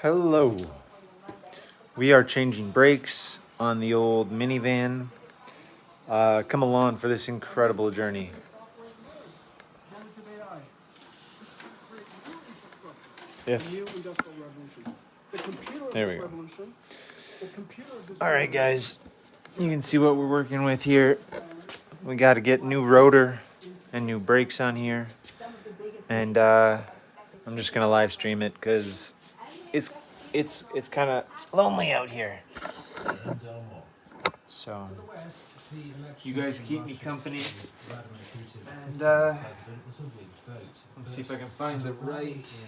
Hello. We are changing brakes on the old minivan. Come along for this incredible journey. There we go. All right, guys. You can see what we're working with here. We got to get new rotor and new brakes on here, and I'm just gonna live stream it because it's kind of lonely out here. So you guys keep me company, and let's see if I can find the right.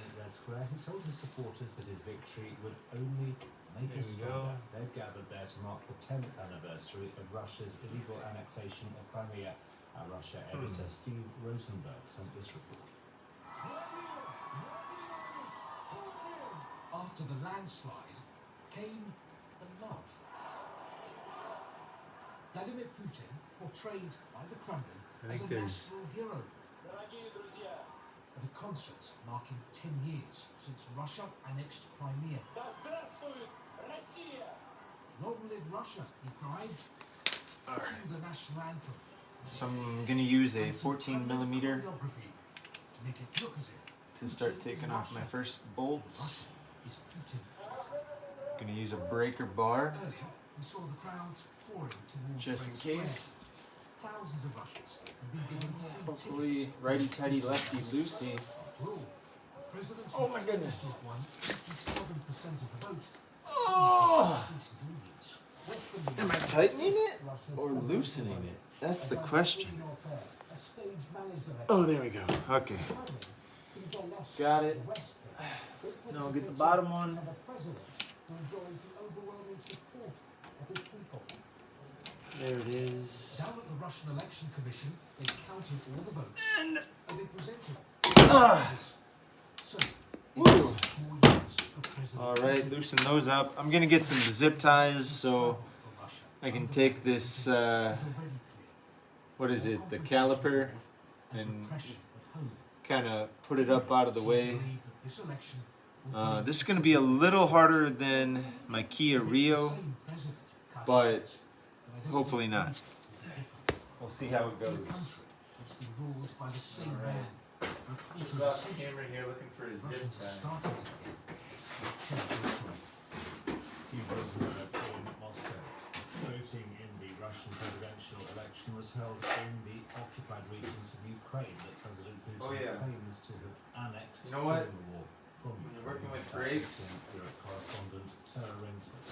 Make us stronger. They've gathered there to mark the 10th anniversary of Russia's illegal annexation of Crimea. Our Russia editor Steve Rosenberg sent this report. After the landslide came the love. Vladimir Putin, portrayed by the Kremlin as a national hero. At a concert marking 10 years since Russia annexed Crimea. Long live Russia, he cried. All right. The national anthem. So I'm gonna use a 14mm To make it look as if to start taking off my first bolts. is Putin. Gonna use a breaker bar Earlier, we saw the crowds pouring towards just in Red case. Square. Thousands of Russians have been given Hopefully, righty tighty, lefty loosey. Oh my goodness. 57% of the vote. Oh! Am I tightening it or loosening it? That's the question. Oh, there we go. Okay. Got it. Now get the bottom one. There it is. Down at the Russian Election Commission, they counted all the votes And they presented. So, woo. All right, loosen those up. I'm gonna get some zip ties so I can take this. What is it? The caliper, and kind of put it up out of the way. This is gonna be a little harder than my Kia Rio, but hopefully not. We'll see how it goes. Just off the camera here looking for a zip tie. Steve Rosenberg in Moscow. Voting in the Russian presidential election was held in the occupied regions of Ukraine that President Putin claims to have annexed You know what? during the war. From When you're working with brakes, Europe correspondent Sarah Rinsford.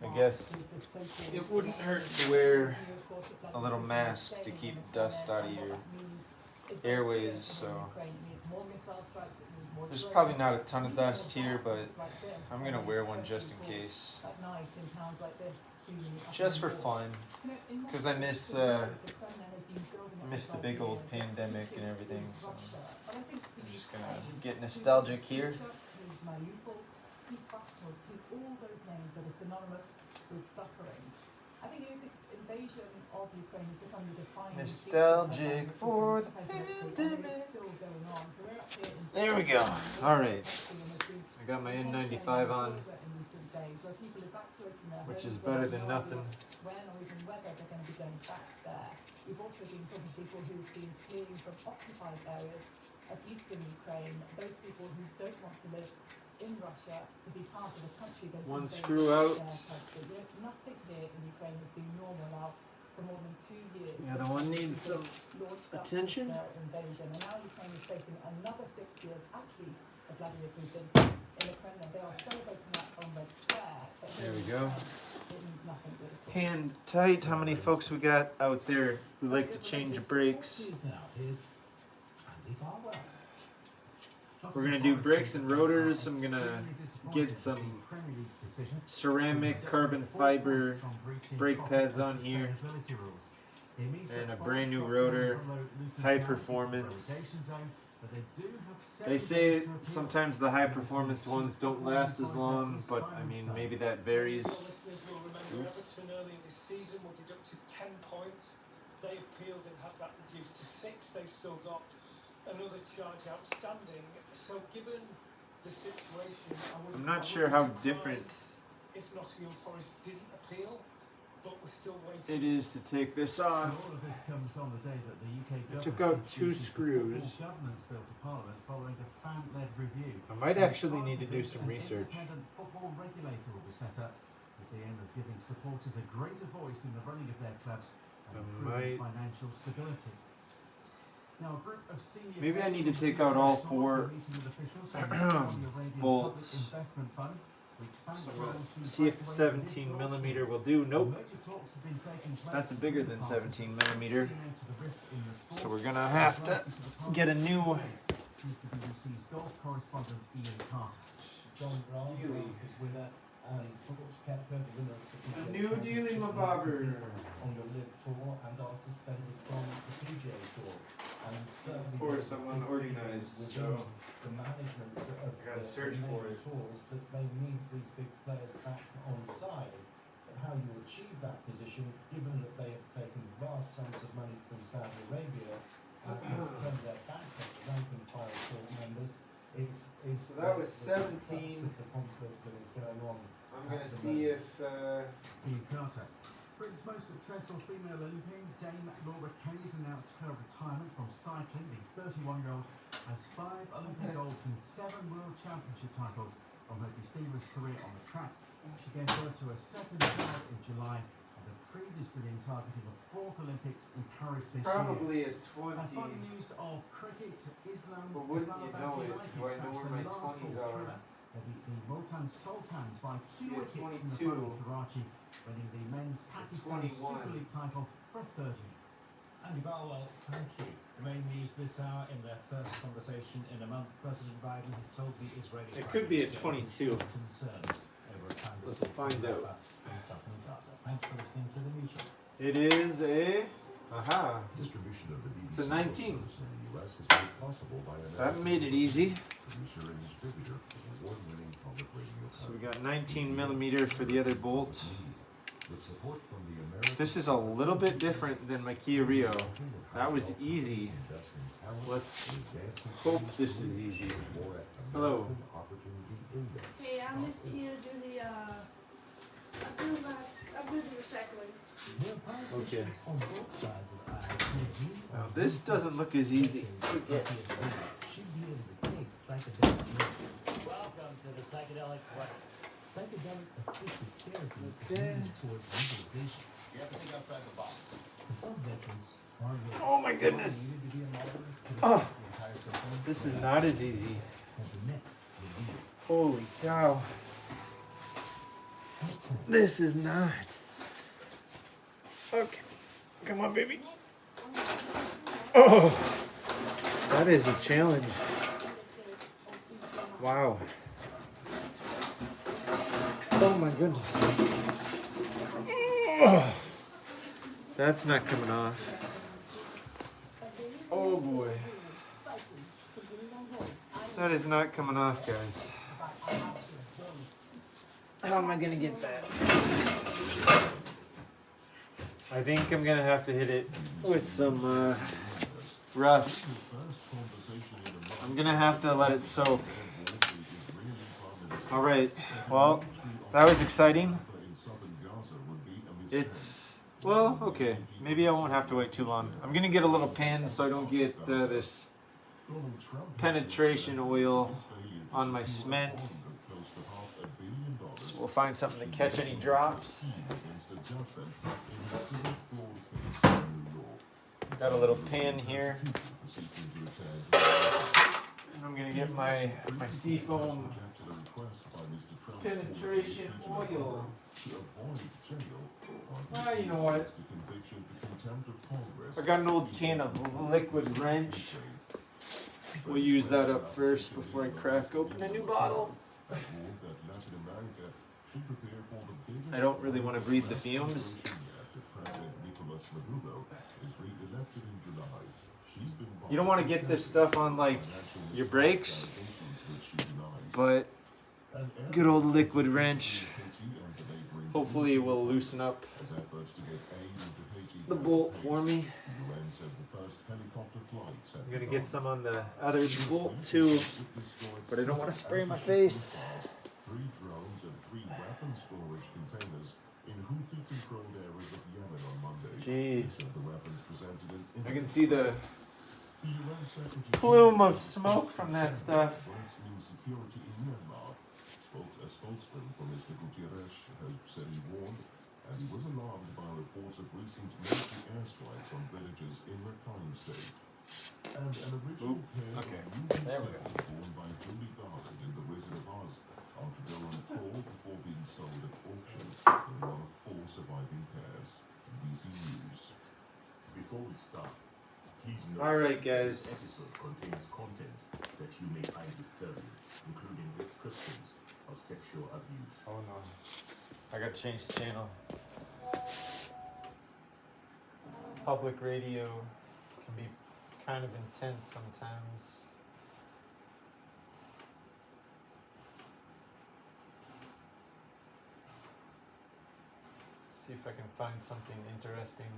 I guess it wouldn't hurt to wear a little mask to keep dust out of your airways. So there's probably not a ton of dust here, but I'm gonna wear one just in case, just for fun, because I miss the big old pandemic and everything. So I'm just gonna get nostalgic here. He's backwards, he's all those names that are synonymous with suffering. I think this invasion of Ukraine has become the defining Nostalgic for the pandemic. There we go. All right. I got my N95 on, which is better than nothing. When or even whether they're going to be going back there. We've also been talking to people who've been fleeing from occupied areas of eastern Ukraine, those people who don't want to live in Russia to be part of a country that's One screw out. Nothing here in Ukraine has been normal now for more than 2 years. The other one needs some attention. Invasion. And now Ukraine is facing another 6 years at least of Vladimir Putin in the Kremlin. They are celebrating that on Red Square. But There we go. it means nothing good at all. Hand tight. How many folks we got out there who like to change brakes? Now, here's Andy Barwell. We're gonna do brakes and rotors. I'm gonna get some ceramic carbon fiber brake pads on here and a brand new rotor, high performance. They say sometimes the high performance ones don't last as long, but I mean maybe that varies. They appealed and had that reduced to 6. They've still got another charge outstanding. Well, given the situation, I'm not sure how different if Nottingham Forest didn't appeal, but we're still waiting. it is to take this All off. of this comes on the day that the UK I government took out 2 introduces the screws. Football Governance Bill to Parliament following a fan-led review. I might actually need to do some research. An independent football regulator will be set up with the aim of giving supporters a greater voice in the running of their clubs and improving financial stability. Now, a group of senior Maybe I need to take out all 4 bolts. Investment fund, which See if 17 millimeter will do. Nope, that's bigger than 17 millimeter. So we're gonna have to get a new BBC's golf correspondent Ian Carter. John Brown, winner and Football's captain, winner of the new dealing bobber. on the Live Tour and are suspended from the PGA Tour. And Of course, I'm unorganized, so the management of gotta the search for main it. tours that they need these big players back on side. But how you achieve that position, given that they have taken vast sums of money from Saudi Arabia and turned their back on the rank and file tour members, is So that was the crux 17. of the conflict that is going on. I'm gonna see if Ian Carter. Britain's most successful female Olympian, Dame Laura Kelly's announced her retirement from cycling. The 31-year-old has 5 Olympic golds and 7 World Championship titles from her distinguished career on the track. She gave birth to her second child in July and had previously been targeting a 4th Olympics in Paris this year. probably a And 20. finally news of cricket, Islam But wouldn't you Islamabad know it? United Do I know where my smashed the 20s last are? thriller. They beat the Multan Sultans by 2 Yeah, wickets in the 22. final of Karachi, winning the men's Pakistan 21. Super League title for 30. Andy Barwell, thank you. The main news this hour in their first conversation in a month, President Biden has told the Israeli It could be a Prime 22. Minister concerns over a plan to Let's find out. in southern Gaza. Thanks for listening to the news show. It is a aha. Distribution of the BBC It's a 19. service in the US is made possible by That American made it easy. producer and distributor of award-winning public radio So we got 19 millimeter for the other bolt. with support from the American This is a little bit different than my Kia Rio. That was easy. Invest in talent Let's and advancing hope this is easy. more at Hello. American Opportunity Index. Hey, I'm just here to do the I'll do the recycling. There are politicians on both sides of the aisle who agree Now on this doesn't look as easy to get. should be able to take psychedelic drugs. Welcome to the psychedelic clinic. Psychedelic assisted therapy is Okay. moving towards legalization. You have to think outside the box. For some veterans, hard work Oh my goodness. needed to be a model to Oh. the entire system. This is not as easy. And the next will be Holy cow. This is not. Okay. Come on, baby. Oh. That is a challenge. Wow. Oh my goodness. Oh. That's not coming off. Oh boy. That is not coming off, guys. How am I gonna get that? I think I'm gonna have to hit it with some rust. I'm gonna have to let it soak. Alright, well, that was exciting. It's, well, okay. Maybe I won't have to wait too long. I'm gonna get a little pan so I don't get this penetration oil on my cement. So we'll find something to catch any drops. Got a little pan here. And I'm gonna get my seafoam penetration oil. Ah, you know what? I got an old can of liquid wrench. We'll use that up first before I crack open a new bottle. I don't really want to breathe the fumes. You don't want to get this stuff on like your brakes, but good old liquid wrench hopefully will loosen up the bolt for me. I'm gonna get some on the other bolt too. but I don't want to spray my face. 3 drones and 3 weapon storage containers in Houthi-controlled areas of Yemen on Monday. Gee. They said the weapons presented in I can see the The UN Secretary plume of smoke from that stuff. Strengthening security in Myanmar. A spokesman for Mr. Gutierrez has said he warned and he was alarmed by reports of recent military airstrikes on villages in Rakhine State. And an original pair okay. of Ruby There we go. slippers worn by Judy Garland in The Wizard of Oz are to go on tour before being sold at auction. They're one of 4 surviving pairs. BBC News. Before we start, please note All right, this guys. episode contains content that you may find disturbing, including descriptions of sexual abuse. Oh no. I gotta change the channel. Public radio can be kind of intense sometimes. See if I can find something interesting.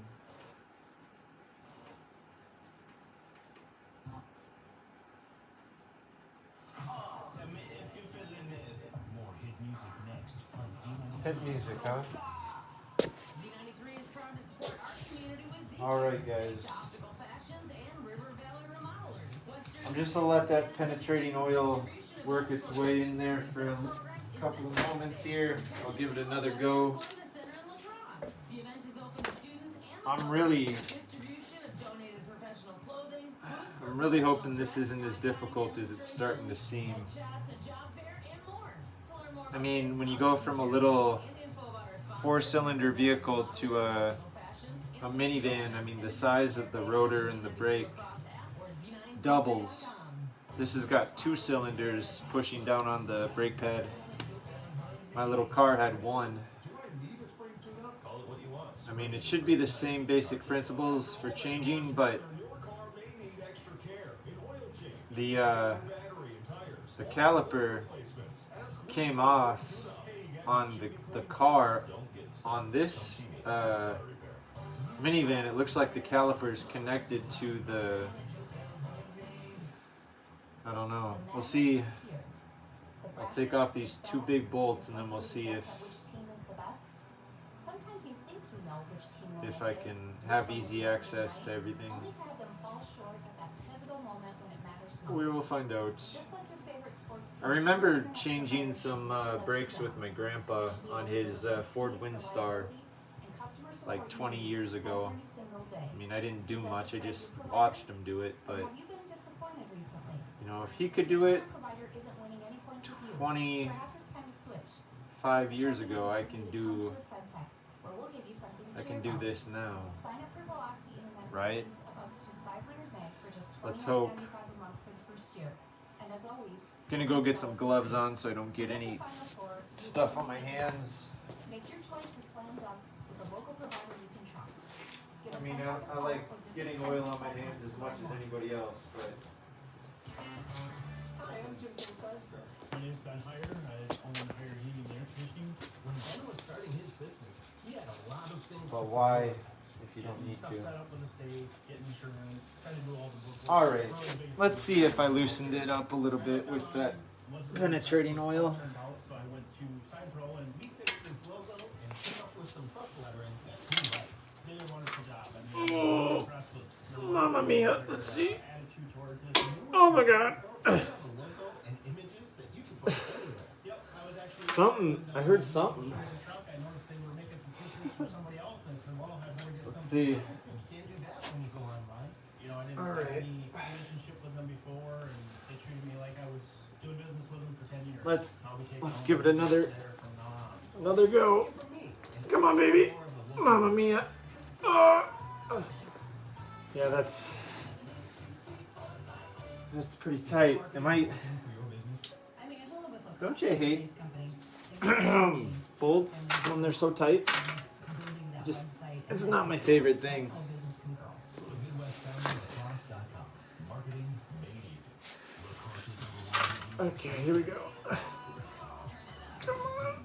More hit music next on Z93. Hit music, huh? Z93 is proud to support our community with Z93. All right, guys. Optical Fashions and River Valley Remodelers. Western I'm just gonna let that penetrating oil work its way in there for a couple of moments here. I'll give it another go. Columbus Center in La Crosse. The event is open to students and I'm really, distribution of donated professional clothing. I'm really hoping this isn't as difficult as it's starting to seem. Shots, a job fair, and more. To learn more I mean, when you go from a little and info about our 4-cylinder vehicle to a minivan, I mean, the size of the rotor and the brake doubles. This has got 2 cylinders pushing down on the brake pad. My little car had 1. Call it what you want. I mean, it should be the same basic principles for changing, but the caliper came off on the car. On this minivan, it looks like the caliper is connected to the, I don't know. We'll see. I'll take off these 2 big bolts and then we'll see if I can have easy access to everything. We will find out. I remember changing some brakes with my grandpa on his Ford Windstar like 20 years ago. I mean, I didn't do much, I just watched him do it, but you know, if he could do it 25 years ago, I can do this now, right? Let's hope. Gonna go get some gloves on so I don't get any stuff on my hands. I mean, I like getting oil on my hands as much as anybody else, but Hi, I'm Jim from Sidestar. My name's Ben Heyer. I own Heyer Heating and Air Conditioning. When Ben was starting his business, he had a lot of things. but to why do. if you don't need Stuff to? set up with the state, get insurance, trying to do all the work. All right, Really big let's stuff. see if I loosened it up a little bit with that Wasn't penetrating really oil. turned out, so I went to Sidepro and We fixed his logo and came up with some truck lettering. did a wonderful job. I mean, I'm impressed with Mamma mia, their, let's see. attitude towards it. Oh my god. The logo and images that you can put anywhere. Yep, I was actually Something, I heard something. in the truck. I noticed they were making some t-shirts for somebody else, and I said, well, I better get Let's some. see. You can't do that when you go online. You know, I didn't All have right. any relationship with them before, and they treated me like I was doing business with them for 10 years. Let's I'll be taking let's all give it my another business there from now on. another go. For me. And Come on, baby. more of the logo. Mamma mia. Yeah, that's pretty tight. Am I? For your business. I mean, I told him it's a Don't you hate company. bolts when they're so tight? Just, it's not my favorite thing. Go to MidwestFamilyLaCrosse.com. Marketing made easy. LaCrosse's #1 Okay, here we go. Come on.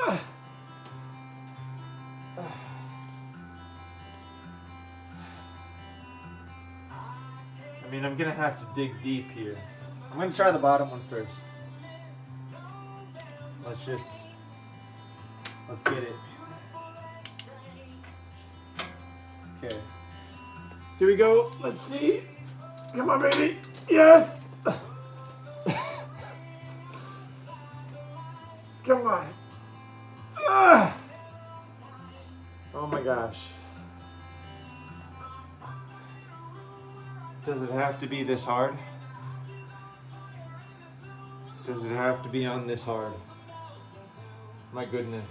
93. I mean, I'm gonna have to dig deep here. I'm gonna try the bottom one first. Let's get it. Okay. Here we go. Let's see. Come on, baby. Yes. Come on. Ah! Oh my gosh. Does it have to be this hard? Does it have to be on this hard? My goodness.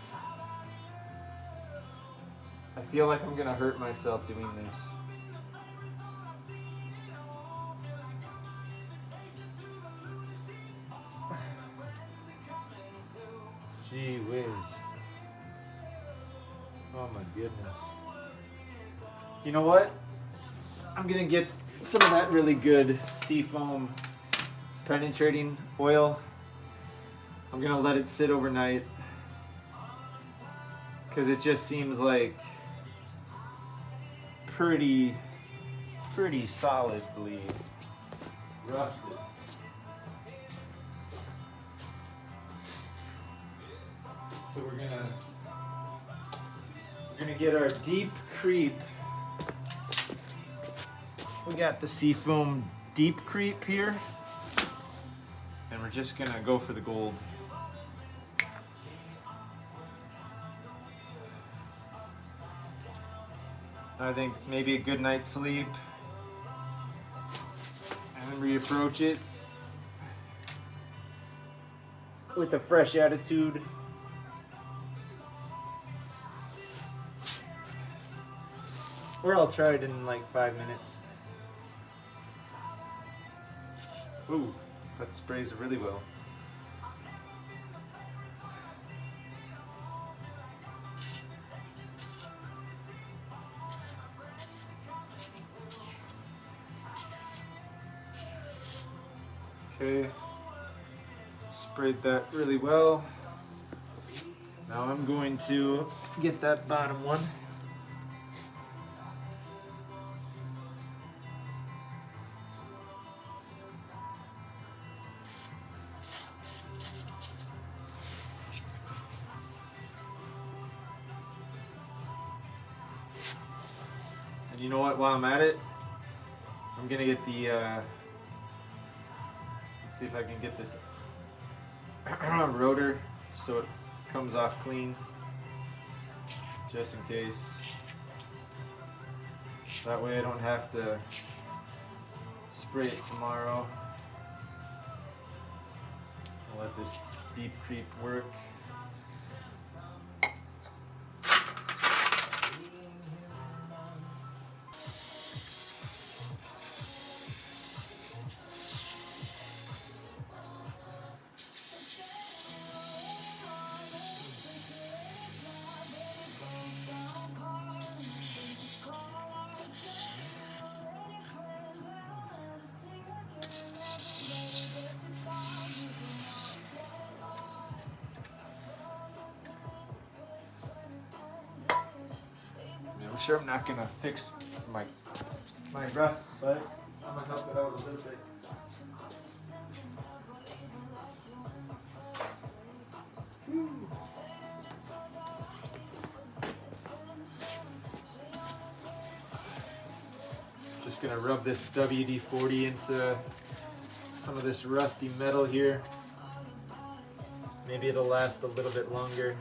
I feel like I'm gonna hurt myself doing this. Gee whiz. Oh my goodness. You know what? I'm gonna get some of that really good seafoam penetrating oil. I'm gonna let it sit overnight because it just seems like pretty solidly rusted. So we're gonna get our deep creep. We got the seafoam deep creep here, and we're just gonna go for the gold. I think maybe a good night's sleep, and then reapproach it with a fresh attitude. Or I'll try it in like 5 minutes. Ooh, that sprays really well. Okay, sprayed that really well. Now I'm going to get that bottom one. And you know what, while I'm at it, I'm gonna get the, let's see if I can get this rotor so it comes off clean, just in case. That way I don't have to spray it tomorrow. I'll let this deep creep work. I'm sure I'm not gonna fix my rust, but I'm gonna help it out a little bit. Just gonna rub this WD-40 into some of this rusty metal here. Maybe it'll last a little bit longer.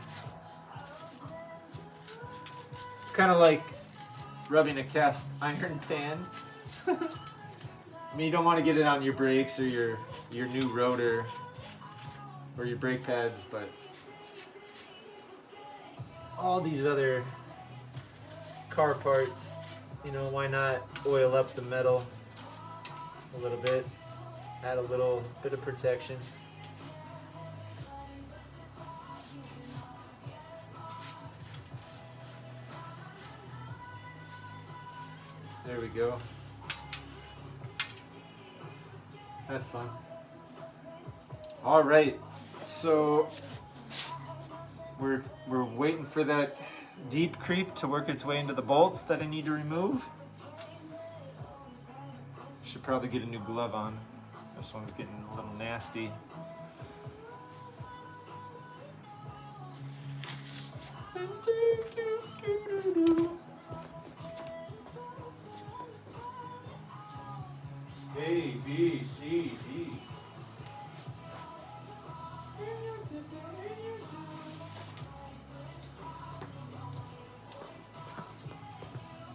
It's kind of like rubbing a cast iron pan. I mean, you don't want to get it on your brakes or your new rotor or your brake pads, but all these other car parts, you know, why not oil up the metal a little bit, add a little bit of protection. There we go. That's fun. All right, so we're waiting for that deep creep to work its way into the bolts that I need to remove. Should probably get a new glove on This one's getting a little nasty. A, B, C, D.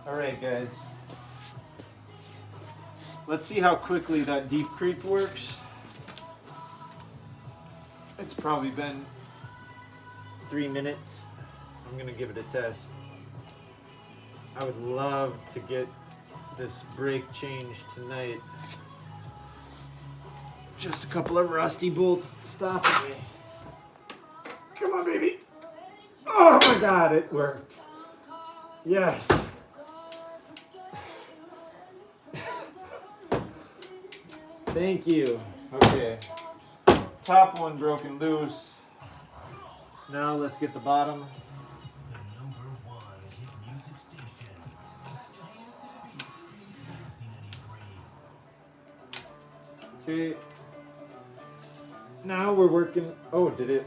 All right, guys. Let's see how quickly that deep creep works. It's probably been 3 minutes. I'm gonna give it a test. I would love to get this brake changed tonight. Just a couple of rusty bolts stopping me. Come on, baby. Oh my God, it worked. Yes. Thank you. Okay. Top one broken loose. Now let's get the bottom. The number one hit music station. Okay. Now we're working. Oh, did it?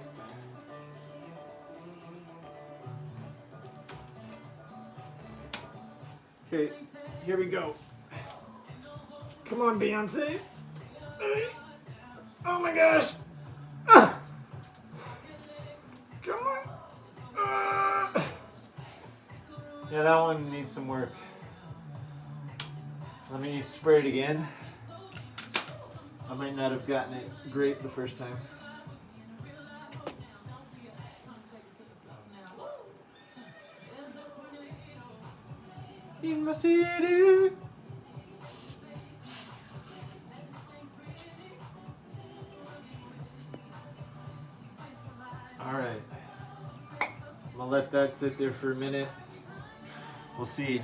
Okay, here we go. Come on, Beyonce. Oh my gosh. Ah. Come on. Ah. Yeah, that one needs some work. Let me spray it again. I might not have gotten it great the first time. In my city. All right. I'm gonna let that sit there for a minute. We'll see.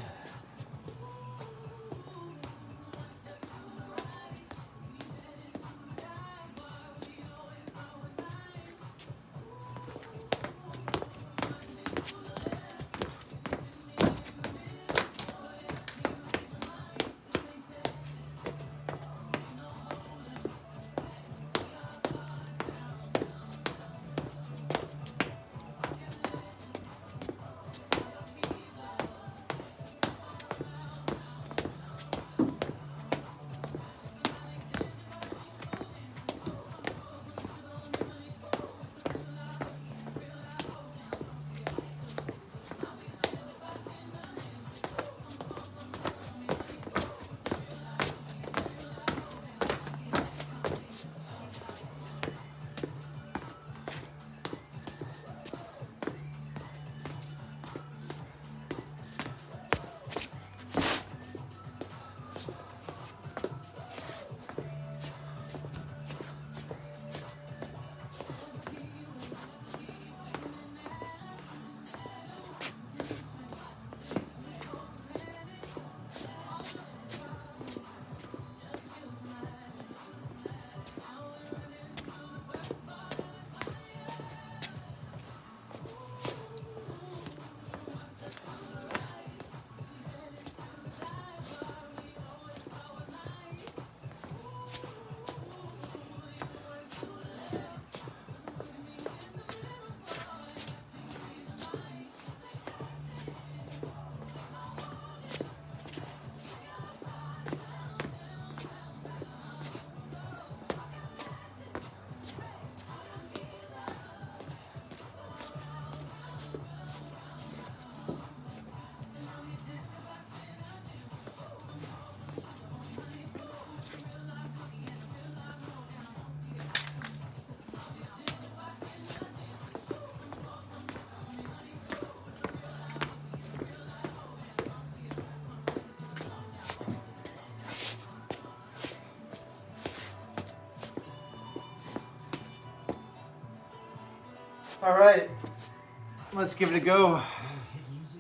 All right, let's give it a go. Hit music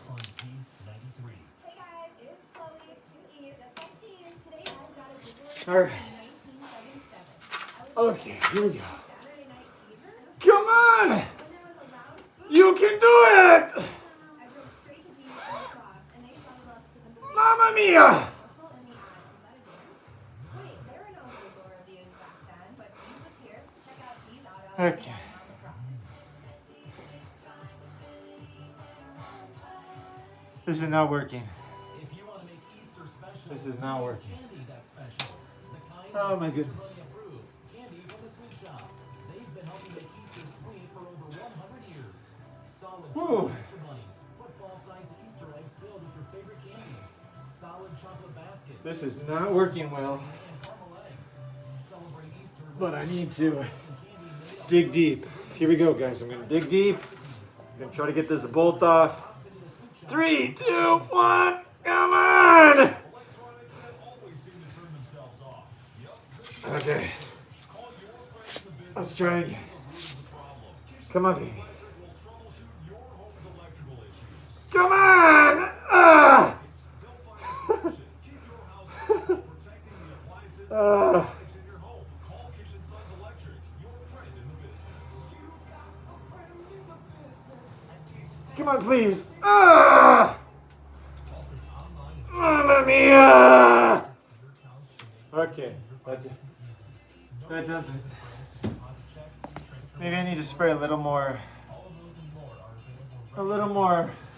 on Z93. Hey guys, it's Chloe, 2E, just like Dean. Today I've got a video All right. from 1977. Okay, here we go. Saturday Night Fever. Come on! When there was a loud boom, You can do it! I drove straight to Dean's Cross, and they shuttled us to the movie. Mamma mia! Hustle in the Eye. Is that a dance? Wait, Okay. This is not working. If you want to make Easter special, This is not working. candy that's special. The kind Oh my that's goodness. federally approved. Candy from the Sweet Shop. They've been helping make Easter sweet for over 100 years. Solid Whew. chocolate Easter bunnies, football-sized Easter eggs filled with your favorite candies. Solid chocolate baskets. This is not working well, And caramel eggs. Celebrate Easter with but I need to candy made of dig deep. Here we go, guys. I'm gonna dig deep. I'm gonna try to get this bolt off. 3, 2, 1, come on! Electronics that always seem to turn themselves off. Yep. Okay, Call your friends in the business. let's try again. Here's the problem. Come on, baby. Electric will troubleshoot your home's electrical issues. Come on! Ah! They'll find a solution. Keep your house safe while protecting the appliances and Ah. electronics in your home. Call Kitchen Sons Electric, your friend in the business. Come on, please. Ah! Mamma mia! Okay, that does it. Maybe I need to spray a little more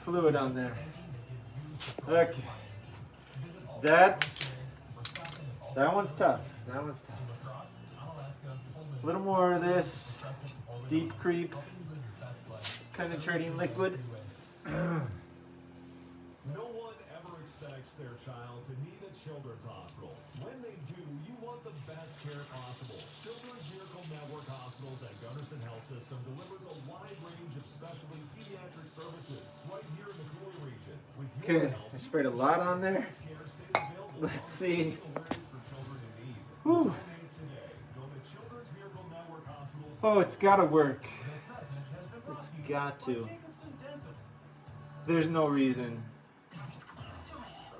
fluid on there. Okay. That one's tough. That one's tough. A little more of this deep creep penetrating liquid. No one ever expects their child to need a children's hospital. When they do, you want the best care possible. Children's Miracle Network Hospitals at Gunderson Health System delivers a wide range of specialty pediatric services right here in the Cooley region. With your Okay, help, I sprayed a lot on there. care stays available. Let's see. Awareness for children in need. Whew. Donate today. Go to Children's Miracle Network Hospitals. Oh, it's gotta work. It's got to. There's no reason.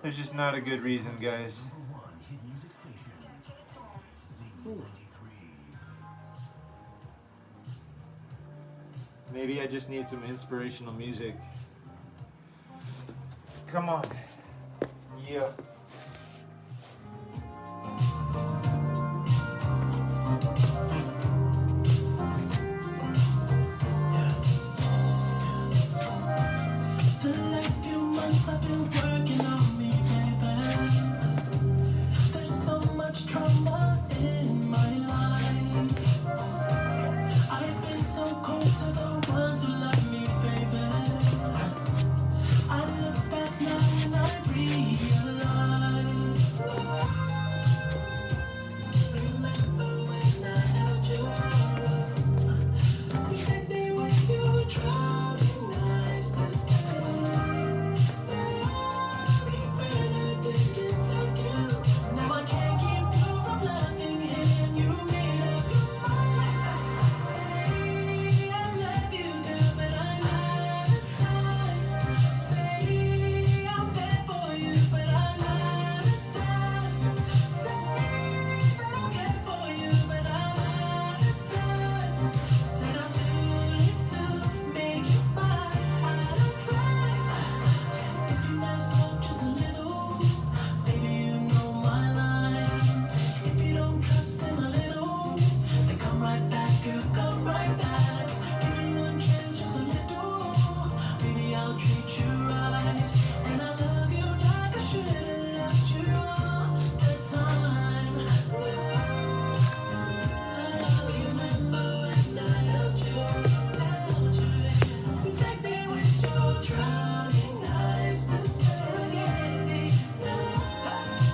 There's just not a good reason, guys. Ooh. Maybe I just need some inspirational music. Come on. Yeah. The last few months I've been working on me, baby. There's so much trauma in my life. I've been so cold to the ones who love me, baby. I look back now and I realize. Remember when I held you? You let me with you, drowning nights to stay. Regret I didn't take you. Now I can't keep you from loving him. You need to say I love you, girl, but I'm out of time. Say I'm there for you, but I'm out of time. Say that I care for you, but I'm out of time. Said I'm doing it to make you mine. Out of time. If you mess up just a little, baby, you know my line. If you don't trust them a little, then come right back, girl, come right back. Give me one chance, just a little, baby, I'll treat you right. And I love you like I should have loved you all the time. Remember when I held you? You take me with your drowning eyes to stay. I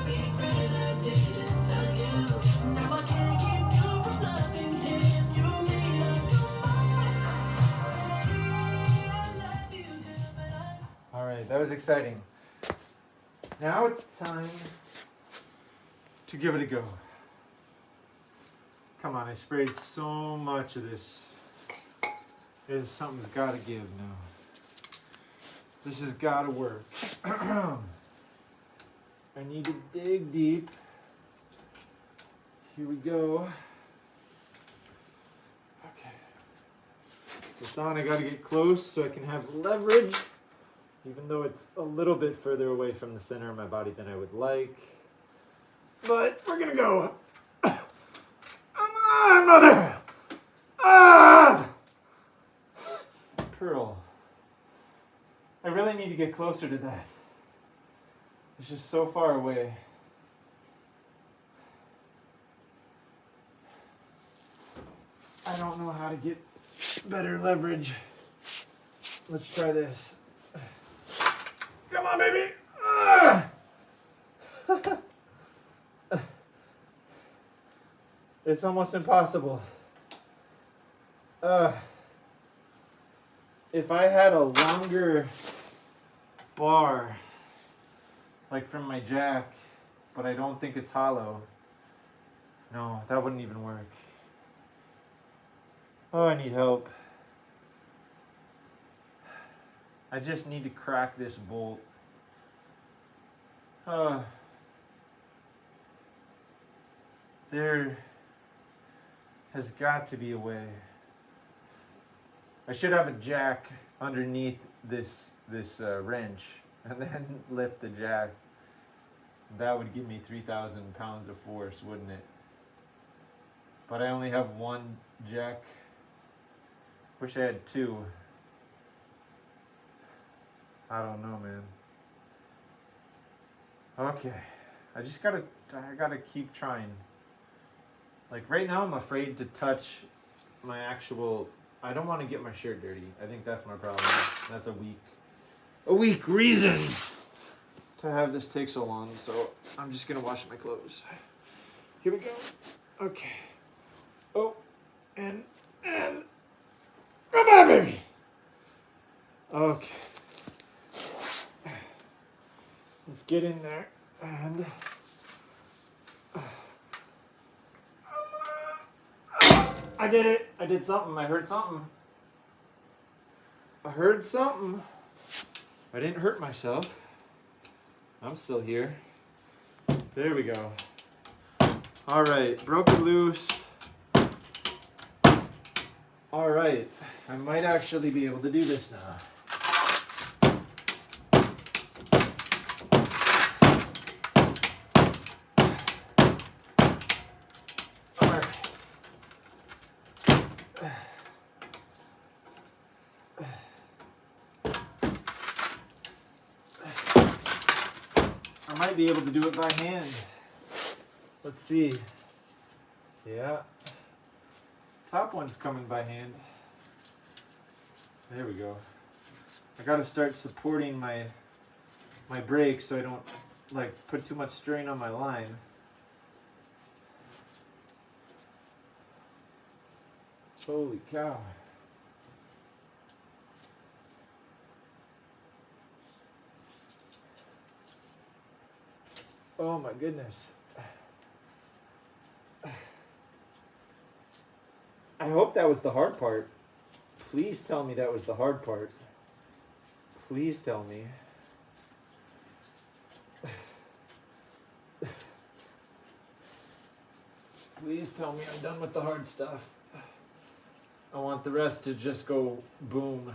regret I didn't tell you. Now I can't keep you from loving him. You need to say I love you, girl, but I. All right, that was exciting. Now it's time to give it a go. Come on, I sprayed so much of this. Something's got to give now. This has got to work. I need to dig deep. Here we go. Okay. It's on. I got to get close so I can have leverage. Even though it's a little bit further away from the center of my body than I would like. But we're gonna go. Come on, mother! Ah! need to get closer to that. It's just so far away. I don't know how to get better leverage. Let's try this. Come on, baby. Ah! It's almost impossible. If I had a longer bar, like from my jack, but I don't think it's hollow, no, that wouldn't even work. Oh, I need help. I just need to crack this bolt. There has got to be a way. I should have a jack underneath this wrench and then lift the jack. That would give me 3,000 pounds of force, wouldn't it? But I only have one jack. Wish I had two. I don't know, man. Okay. I gotta keep trying. Like right now I'm afraid to touch my actual, I don't want to get my shirt dirty. I think that's my problem. That's a weak reason to have this take so long. So I'm just gonna wash my clothes. Here we go. Okay. Oh, and come on, baby. Okay. Let's get in there and I did it. I did something. I heard something. I didn't hurt myself. I'm still here. There we go. All right, broke it loose. All right, I might actually be able to do this now. I might be able to do it by hand. Let's see. Yeah. Top one's coming by hand. There we go. I gotta start supporting my brake so I don't like put too much strain on my line. Holy cow. Oh my goodness. I hope that was the hard part. Please tell me that was the hard part. Please tell me. Please tell me I'm done with the hard stuff. I want the rest to just go boom,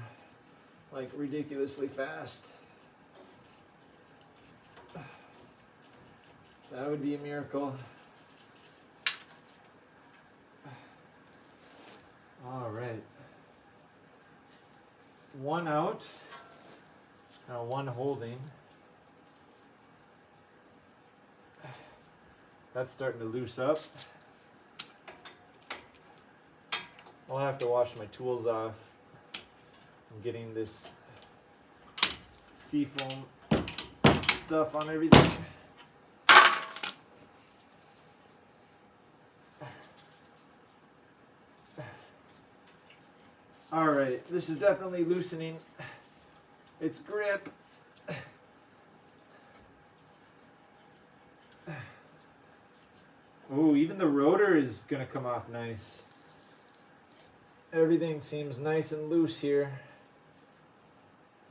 like ridiculously fast. That would be a miracle. All right. One out. Now one holding. That's starting to loose up. I'll have to wash my tools off. I'm getting this seafoam stuff on everything. All right, this is definitely loosening its grip. Oh, even the rotor is gonna come off nice. Everything seems nice and loose here.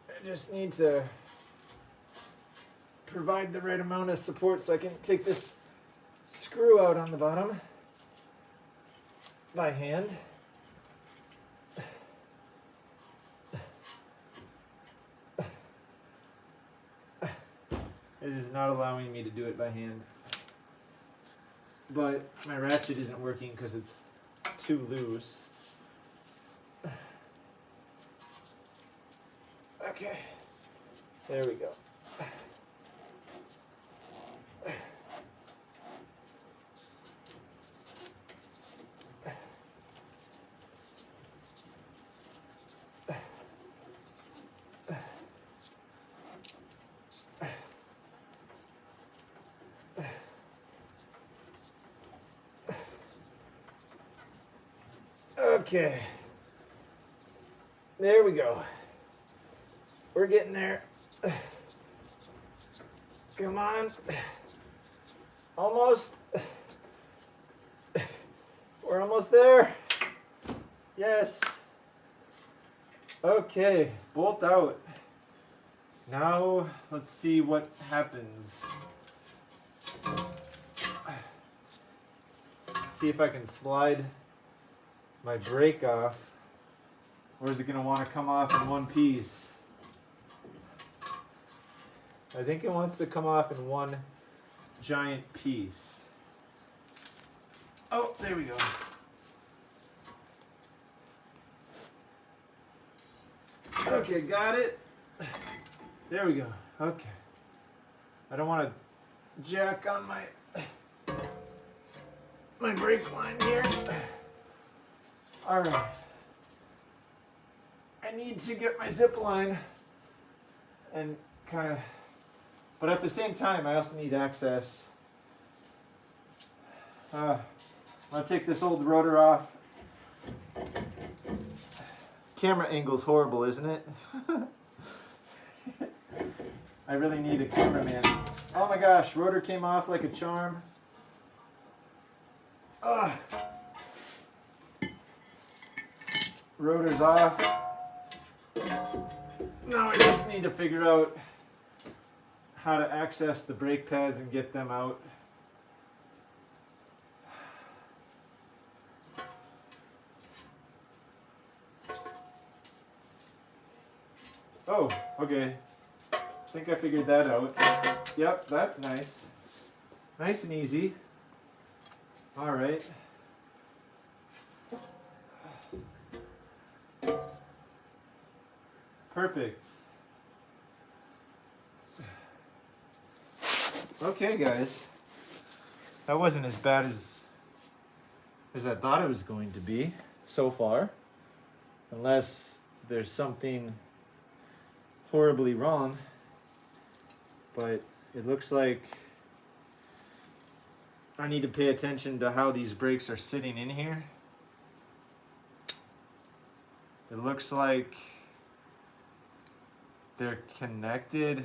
I just need to provide the right amount of support so I can take this screw out on the bottom by hand. It is not allowing me to do it by hand. But my ratchet isn't working because it's too loose. Okay. There we go. Okay. There we go. We're getting there. Come on. Almost. We're almost there. Yes. Okay, bolt out. Now let's see what happens. Let's see if I can slide my brake off, or is it going to want to come off in one piece? I think it wants to come off in one giant piece. Oh, there we go. Okay, got it. There we go. Okay. I don't want to jack on my brake line here. All right. I need to get my zip line and kind of, but at the same time, I also need access. I'll take this old rotor off. Camera angle's horrible, isn't it? I really need a cameraman. Oh my gosh, rotor came off like a charm. Rotor's off. Now I just need to figure out how to access the brake pads and get them out. Oh, okay. I think I figured that out. Yep, that's nice. Nice and easy. All right. Perfect. Okay, guys. That wasn't as bad as I thought it was going to be so far. Unless there's something horribly wrong. But it looks like I need to pay attention to how these brakes are sitting in here. It looks like they're connected.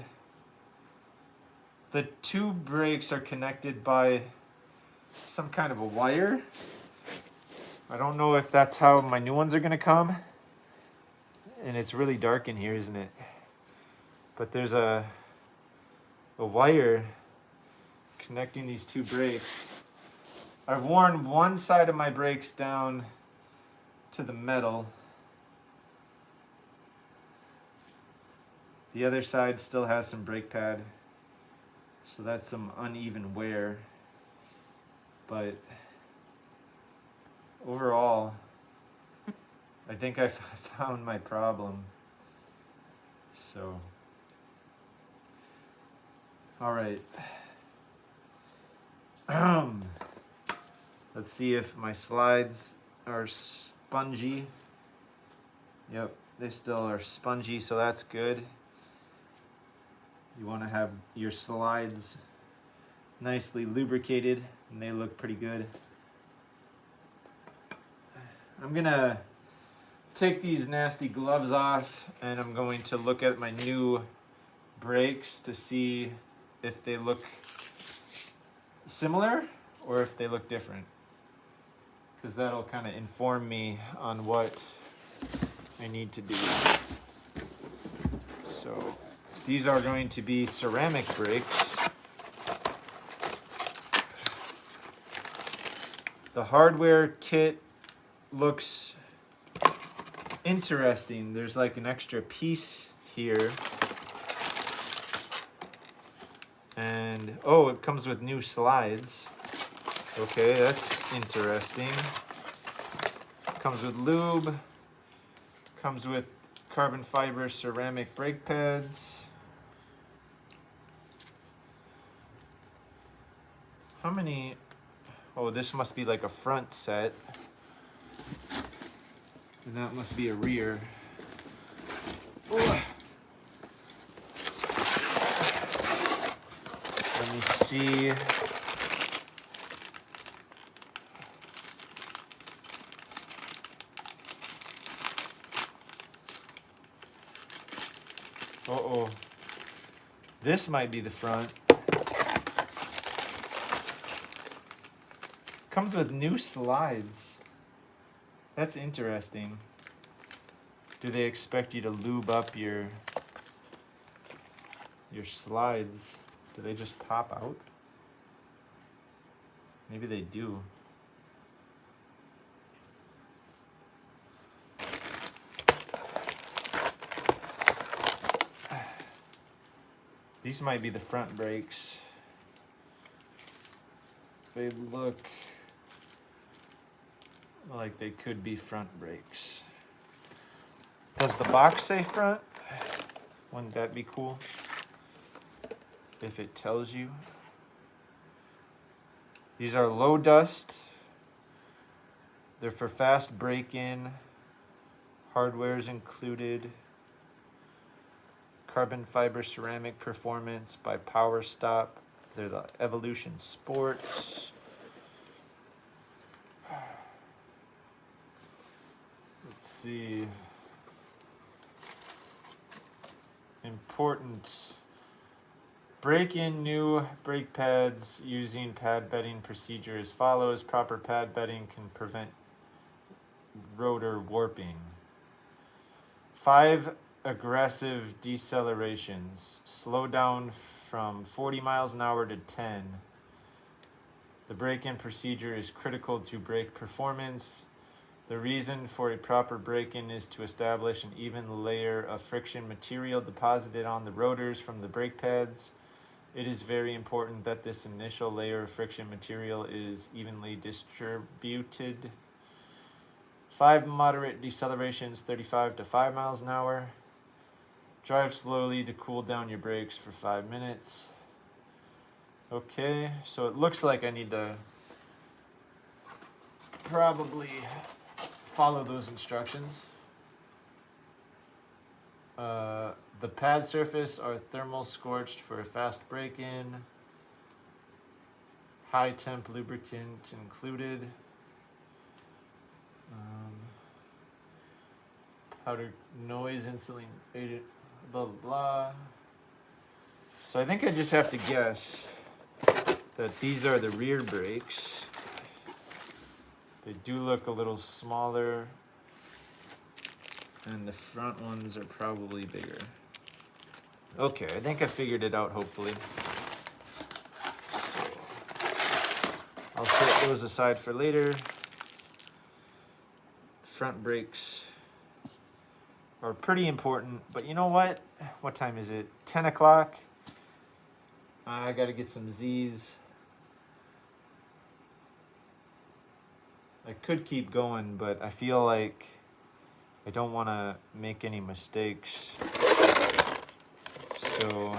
The two brakes are connected by some kind of a wire. I don't know if that's how my new ones are gonna come. And it's really dark in here, isn't it? But there's a wire connecting these two brakes. I've worn one side of my brakes down to the metal. The other side still has some brake pad, so that's some uneven wear. But overall, I think I found my problem. So, all right. Let's see if my slides are spongy. Yep, they still are spongy, so that's good. You want to have your slides nicely lubricated, and they look pretty good. I'm gonna take these nasty gloves off, and I'm going to look at my new brakes to see if they look similar or if they look different, because that'll kind of inform me on what I need to do. So these are going to be ceramic brakes. The hardware kit looks interesting. There's like an extra piece here. And oh, it comes with new slides. Okay, that's interesting. Comes with lube. Comes with carbon fiber ceramic brake pads. How many? Oh, this must be like a front set. And that must be a rear. Ugh. Let me see. Uh-oh. This might be the front. Comes with new slides. That's interesting. Do they expect you to lube up your slides? Do they just pop out? Maybe they do. These might be the front brakes. They look like they could be front brakes. Does the box say front? Wouldn't that be cool? If it tells you. These are low dust. They're for fast break-in. Hardware's included. Carbon fiber ceramic performance by Power Stop. They're the Evolution Sports. Let's see. Important. Break in new brake pads using pad bedding procedure as follows. Proper pad bedding can prevent rotor warping. 5 aggressive decelerations. Slow down from 40 miles an hour to 10. The break-in procedure is critical to brake performance. The reason for a proper break-in is to establish an even layer of friction material deposited on the rotors from the brake pads. It is very important that this initial layer of friction material is evenly distributed. 5 moderate decelerations, 35 to 5 miles an hour. Drive slowly to cool down your brakes for 5 minutes. Okay, so it looks like I need to probably follow those instructions. The pad surface are thermal scorched for a fast break-in. High temp lubricant included. Powder noise insulin, blah blah blah. So I think I just have to guess that these are the rear brakes. They do look a little smaller, and the front ones are probably bigger. Okay, I think I figured it out, hopefully. I'll set those aside for later. Front brakes are pretty important, but you know what? What time is it? 10 o'clock. I gotta get some Z's. I could keep going, but I feel like I don't want to make any mistakes. So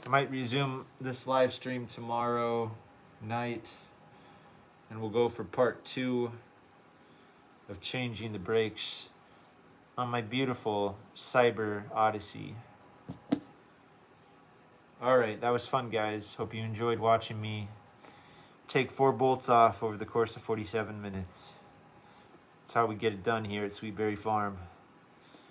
I might resume this live stream tomorrow night, and we'll go for part 2 of changing the brakes on my beautiful Cyber Odyssey. Alright, that was fun, guys. Hope you enjoyed watching me take 4 bolts off over the course of 47 minutes. That's how we get it done here at Sweetberry Farm.